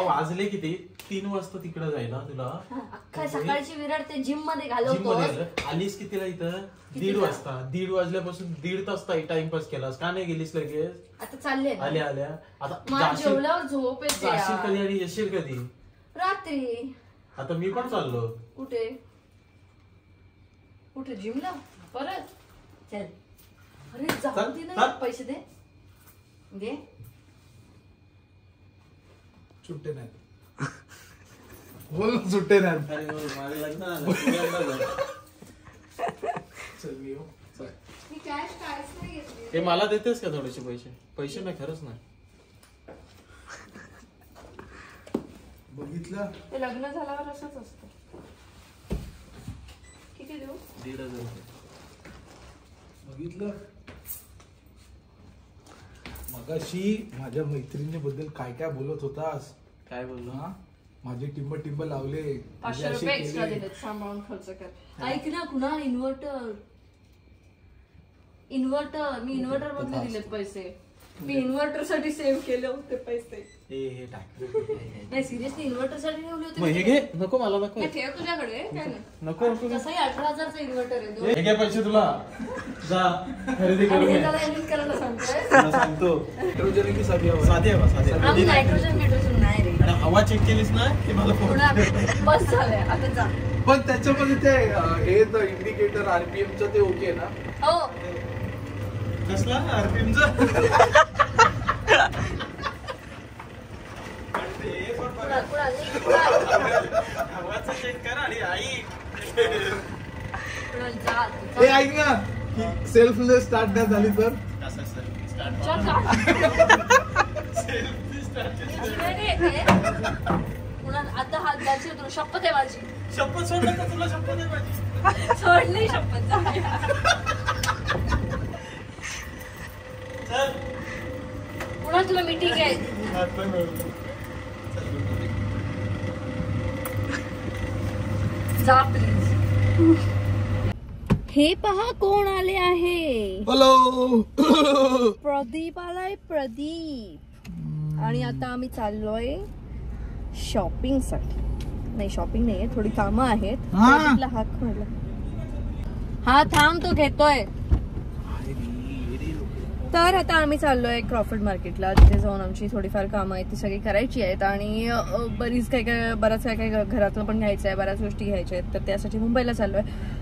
वाजले किती 3 वाजता तिकडे जायला तुला अख्खा सकाळची विराट ते जिम मध्ये घालवतो. आलीस कितीला इथं 1:30 वाजता. 1:30 वाजल्यापासून 1.5 तास टाइमपास केलास का नाही गेलीस लगेच? आता चालले आल्या आता जेवल्यावर झोप येते. जाशील कधी आणि येशील कधी? रात्री. आता मी पण चाललो. कुठे कुठे? जिमला परत? चल. अरे जाऊ दे ना, पैसे दे. दे. सुट्टे नाही बोल, सुट्टे नाही. माझं लग्न झालं. चल मी येऊ. मी कॅश काहीच नाही घेतली. हे मला देतेस का थोडेसे पैसे? पैसे नाही, खरंच नाही. बघितलं ते लग्न झाल्यावर असंच असतं. किती देऊ? 1,500 रुपये. बघितलं मगाशी माझ्या मैत्रिणीबद्दल काय काय बोलत होतास? काय बोललो? हा, माझे टिंब लावले, 500 रुपये एक्स्ट्रा दिलेत, सांभाळून खर्च कर. ऐक ना, कुणाल इन्व्हर्टर मी इन्व्हर्टर मधले दिलेत पैसे. मी इन्व्हर्टर साठी सेव्ह केले होते पैसे. हे टाक. नाही सिरियसली इन्व्हर्टर साठी ठेवले होते. हे घे. नको, मला नको. ठेव तुझ्याकडे. काय नाही, नको. तसंही 18,000चा इन्व्हर्टर आहे. हे घे पैसे तुला. जा खरेदी करून ये. करायला सांगतोय. सांगतो. नायट्रोजन की साधी आम्ही नायट्रोजन नाही रे. आणि हवा चेक केलीस ना की मला बस झालंय, आता जा. पण त्याच्यामध्ये ते हे इंडिकेटर आरपीएमचं ते ओके ना? हो. कसला आरपीएमचा? हवाचा चेक कर आणि आई. हे ऐक ना, सेल्फ स्टार्ट नाही झाली तर आता हात द्यायची तुला शपथ आहे माझी. शपथ सोडलं का तुला? शपथ आहे माझी. सोडली शपथ. पुन्हा तुला मीटिंग आहे. जा प्लीज. हे पहा कोण आले आहे. हॅलो. प्रदीप आलाय. प्रदीप. आणि आता आम्ही चाललोय शॉपिंग साठी. नाही शॉपिंग नाहीये, थोडी कामं आहेत. प्रदीपला हाक मारला. हा थांब, तो घेतोय. तर आता आम्ही चाललोय क्रॉफर्ड मार्केटला. तिथे जाऊन आमची थोडीफार कामं आहेत ती सगळी करायची आहेत. आणि बराच काय घरातलं पण घ्यायचं आहे, बऱ्याच गोष्टी घ्यायच्या आहेत. तर त्यासाठी मुंबईला चाललोय.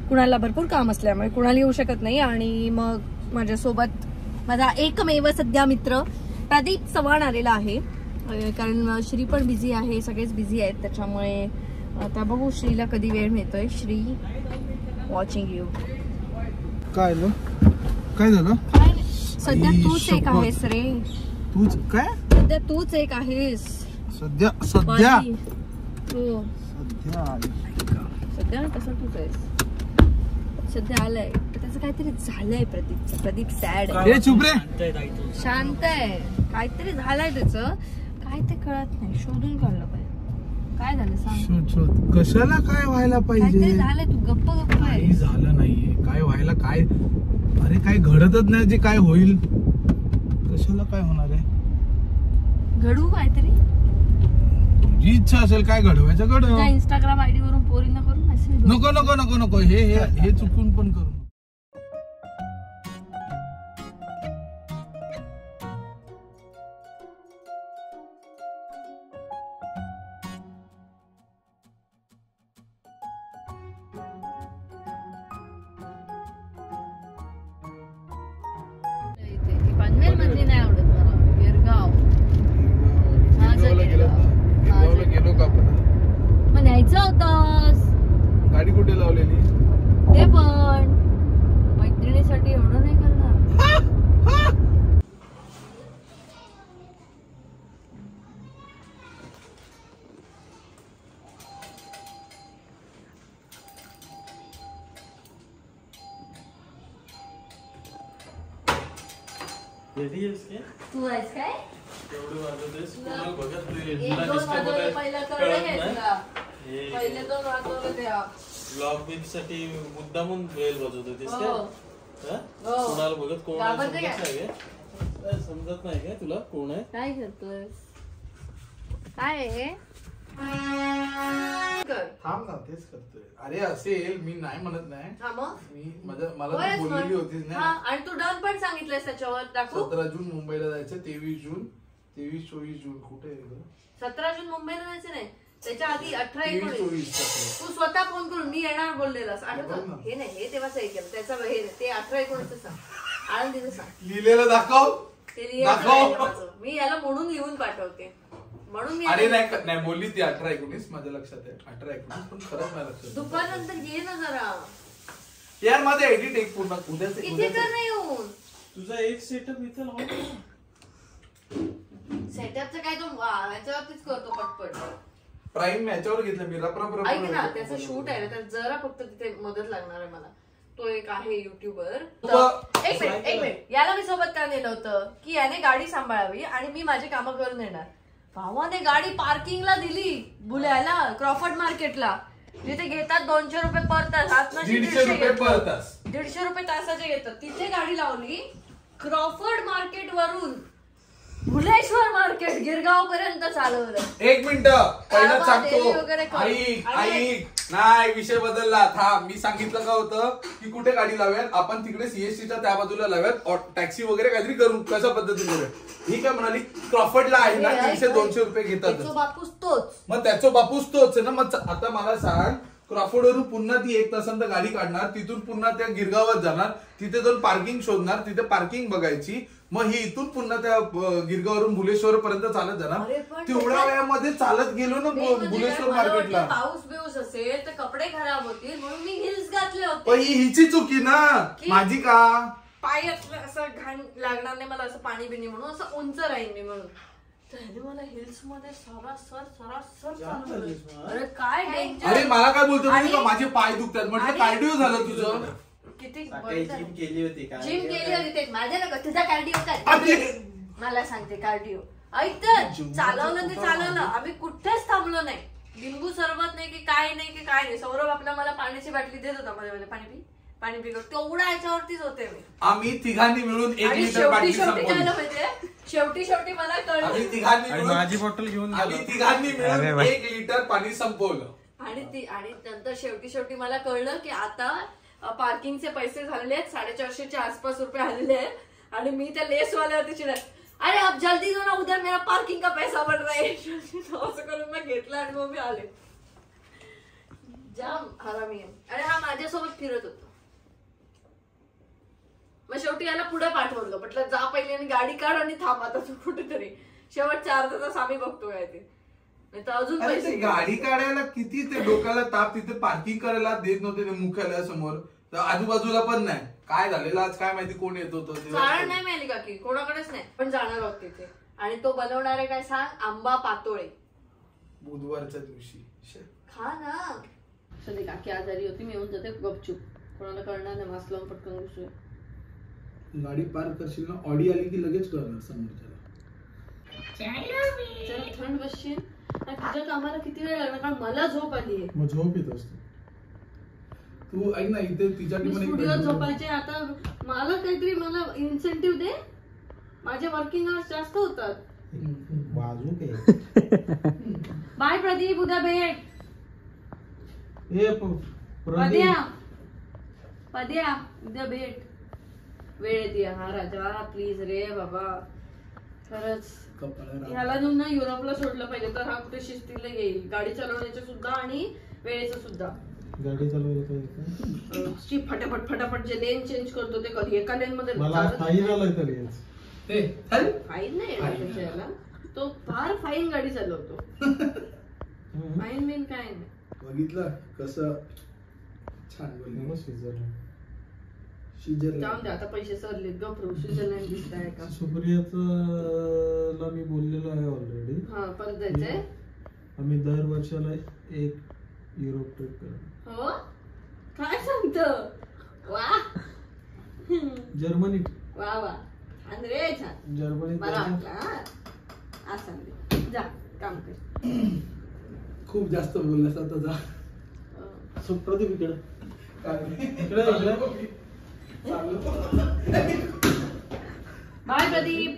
कुणाला भरपूर काम असल्यामुळे कुणाला येऊ शकत नाही. आणि मग माझ्यासोबत माझा एकमेव सध्या मित्र प्रदीप चव्हाण आलेला आहे. कारण श्री पण बिझी आहे, सगळेच बिझी आहेत. त्याच्यामुळे आता बघू श्रीला कधी वेळ मिळतोय. Shri watching you. काय झालं? सध्या तूच एक आहेस रे. तूच काय? सध्या तूच एक आहेस. सध्या हो सध्या कसं तूच आहेस. सध्या आलाय त्याचं काहीतरी झालंय. प्रदीप सॅड आहे. चुप रे. शांत आहे. काहीतरी झालंय त्याचं, काय ते कळत नाही. शोधून काढलं पाहिजे. काय झालं सांग. शोध. कशाला काय व्हायला पाहिजे? काहीतरी झालंय. तू गप्प आहे. काही झालं नाहीये. काय व्हायला? काय अरे काय घडतच नाही. जे काय होईल कशाला काय होणार आहे? घडू काहीतरी. तुझी इच्छा असेल काय घडवायचं घडव. इंस्टाग्राम आयडी वरून पोरींना करून मेसेज. नको हे चुकून पण करू. पनवेल मधली नाही आवडत मला. गिरगाव गेलो का आपण? मग न्यायचं होतंस. गाडी कुठे लावलेली? ते पण मैत्रिणीसाठी एवढं नाही करणार. तू आहेस काय? पहिले दोन वाजवलं त्या ब्लॉग बिग साठी मुद्दामून बेल वाजवत होतीस का? कोणाला बघत कोण समजत नाही काय तुला? कोण आहे? काय करतोय? काय आहे? थांब ना, तेच करतोय. अरे असेल, मी नाही म्हणत नाही. हा मग मी मला तू बोललेली होतीस हा, ना. आणि तू डन पण सांगितलंय त्याच्यावर. दाखवू? 17 जून मुंबईला जायचं, 23 जून 23-24 जून कुठे आहे गं? 17 जून मुंबईला जायचं नाही, त्याच्या आधी 18-19 23-24 तू स्वतः फोन करून मी येणार बोललेलास. बघ ना. आठवतं? हे नाही, हे तेव्हाच हे केलं त्याचा हे नाही. ते 18-19 सांग, आळंदीचं सांग. लिहिलेलं दाखव. ते लिहायचं राहिलं माझं. मी याला म्हणून लिहून पाठवते, म्हणून मी अरे नाही बोलली ती 18-19 माझ्या लक्षात आहे. 18-19 पण खरंच माझ्या लक्षात. दुपारनंतर ये ना जरा. यार माझं एडिट एक पूर्ण उद्याच इथे कर नाही येऊन. तुझा एक सेटअप इथं लावून सेटअपचं काय तो याच्यावरतीच करतो पटपट. प्राईम याच्यावर घेतलं मी. रप ऐक ना, त्याचं शूट आहे ना, तर जरा फक्त तिथे मदत लागणार आहे मला. तो एक आहे युट्यूबर. एक मिनिट, याला मी सोबत का नेलं होतं की याने गाडी सांभाळावी आणि मी माझी कामं करून येणार. भावाने गाडी पार्किंगला दिली बुल्याला, क्रॉफर्ड मार्केटला, जिथे घेतात 200 रुपये पर तास. 150 रुपये पर तास, 150 रुपये तासाचे घेतात. तिथे गाडी लावली. क्रॉफर्ड मार्केट वरून भुलेश्वर मार्केट गिरगाव पर्यंत चालवलं. एक मिनिट पहिलं सांगतो. वगैरे करून. ऐक नाही, विषय बदलला. था मी सांगितलं का होतं की कुठे गाडी लावूयात आपण, तिकडे सीएसटीच्या त्या बाजूला लावूयात, टॅक्सी वगैरे काहीतरी करू, कशा पद्धतीने करूया. ही काय म्हणाली, क्रॉफर्डला आहे ना 150-200 रुपये घेतात. बापूस तोच, मग त्याचा बापूस तोच आहे ना. मग आता मला सांग, क्रॉफर्डवरून पुन्हा ती 1 तासांत गाडी काढणार, तिथून पुन्हा त्या गिरगावात जाणार, तिथे जाऊन पार्किंग शोधणार, तिथे पार्किंग बघायची, मग ही इथून पुन्हा त्या गिरगावरून भुलेश्वर पर्यंत चालत जाणार. तेवढ्या वेळामध्ये चालत गेलो ना भुलेश्वर मार्केटला. पाऊस बिऊस असेल तर कपडे खराब होतील म्हणून मी हिल्स घातले होते. पण हिची चुकी ना, माझी का? पाय असं घाण लागणार नाही मला, असं पाणी बिणी म्हणून असं उंच राहील मी म्हणून. त्याने मला हिल्स मध्ये सरासर चालवलं. अरे काय डेंजर. अरे मला काय बोलतो का, माझे पाय दुखतात. म्हटलं कार्डिओ झालं तुझं. किती जिम केली होती का? जिम केली होती ते माझ्या नका. तुझा कार्डिओ काय मला सांगते. कार्डिओ ऐक तर, चालवलं ते चालवलं. आम्ही कुठेच थांबलो नाही. लिंबू सरबत नाही की काय नाही. सौरभ आपला मला पाण्याची बाटली देत होता मध्ये मध्ये, पाणी पी तेवढा याच्यावरतीच होते मी. आम्ही तिघांनी मिळून 1 लिटर शेवटी शेवटी मला कळलं. आम्ही तिघांनी मिळून माझी बॉटल घेऊन आम्ही तिघांनी मिळून 1 लिटर पाणी संपवलं. आणि नंतर शेवटी मला कळलं की आता पार्किंगचे पैसे झालेले आहेत, 450च्या आसपास रुपये आलेले आहेत. आणि मी त्या लेसवाल्यावरती चिडत, अरे अब जल्दी दो ना, उधर मेरा पार्किंग का पैसा बढ़ रहा है. असं करून मी घेतला आणि मग मी आले. जाम हरामी आहे. अरे हा माझ्यासोबत फिरत होता. मग शेवटी याला पुढे पाठवलं, म्हटलं जा पहिले आणि गाडी काढ आणि थांब आता तू कुठेतरी. शेवटच्या अर्धा तास आम्ही बघतो काय ते. अजून पैसे गाडी काढायला किती ते डोक्याला ताप. तिथे पार्किंग करायला देत नव्हते ते मुख्यालयासमोर, तर आजूबाजूला पण नाही. काय झालेलं आज काय माहिती, कोण येत होतं कारण नाही मिळाली का की कोणाकडेच नाही. पण जाणार आहोत तिथे. आणि तो बनवणार आहे काय सांग, आंबा पातोळे बुधवारच्या दिवशी. खा ना. सध्या काकी आजारी होती, मी येऊन जाते गपचूप, कोणाला कळणार नाही. मास्क लावून पटकन घुसूया. गाडी पार करशील ना, ऑडी आली की लगेच करणार समोरच्याला. थंड बसशील. तुझ्या कामाला किती वेळ लागणार, कारण मला झोप आली आहे. मग झोप येत असते तू. ऐक ना, इथे तिच्या स्टुडिओत झोपायचे. आता मला काहीतरी मला इन्सेंटिव्ह दे. माझे वर्किंग आवर्स जास्त होतात. बाजू काय. बाय प्रदीप, उद्या भेट. पद्या उद्या भेट. वेळ द्या हा राजा, प्लीज रे बाबा. खरंच ह्याला घेऊन ना युरोपला सोडलं पाहिजे, तर हा कुठे शिस्तीला येईल. गाडी चालवण्याचं सुद्धा आणि वेळेचं सुद्धा. गाडी चालवायला फटाफट जे लेन चेंज करतो ते कधी एका लेन मध्ये फाईन नाही त्याच्याला. तो फार फाईन गाडी चालवतो. फाईन बिन काय नाही. बघितलं कसं छान बोलली. जाऊन दे आता, पैसे सरलेत गप्रू. स्वित्झर्लंड दिसताय का? सुप्रियाला मी बोललेलो आहे ऑलरेडी. हा, परत जायचंय. आम्ही दर वर्षाला 1 युरोप ट्रिप करतो. हो काय सांगतो. वा जर्मनी. वा छान रे, छान. जर्मनी मला वाटलं आज सांगते. जा काम कर. खूप जास्त बोललास आता, जा. प्रदीप इकडे. बाय प्रदीप.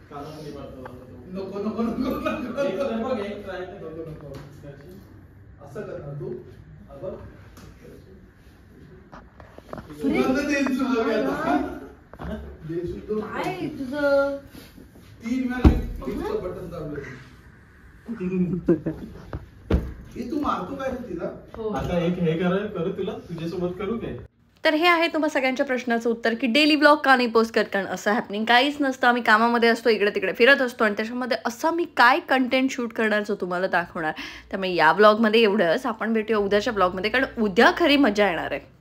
कानामध्ये पडतो आता तो. नको नको नको नको एक तर बघ, एक try कर. नको नको असं करणार तू अगं सुगंध तेल सुद्धा आता दे सुद्धा काय तुझं 3 वेळा लिफ्टचं बटन दाबलं हे तू मारतो काय रे तिला आता एक हे करू तुला तुझ्यासोबत करू काय? तर हे आहे तुम्हा सगळ्यांच्या प्रश्नाचं उत्तर की डेली ब्लॉग का नाही पोस्ट करत. कारण असं हॅपनिंग काहीच नसतं. आम्ही कामामध्ये असतो, इकडे तिकडे फिरत असतो आणि त्याच्यामध्ये असं मी काय कंटेंट शूट करणार जो तुम्हाला दाखवणार. त्यामुळे या ब्लॉगमध्ये एवढंच. आपण भेटूया उद्याच्या ब्लॉगमध्ये, कारण उद्या खरी मजा येणार आहे.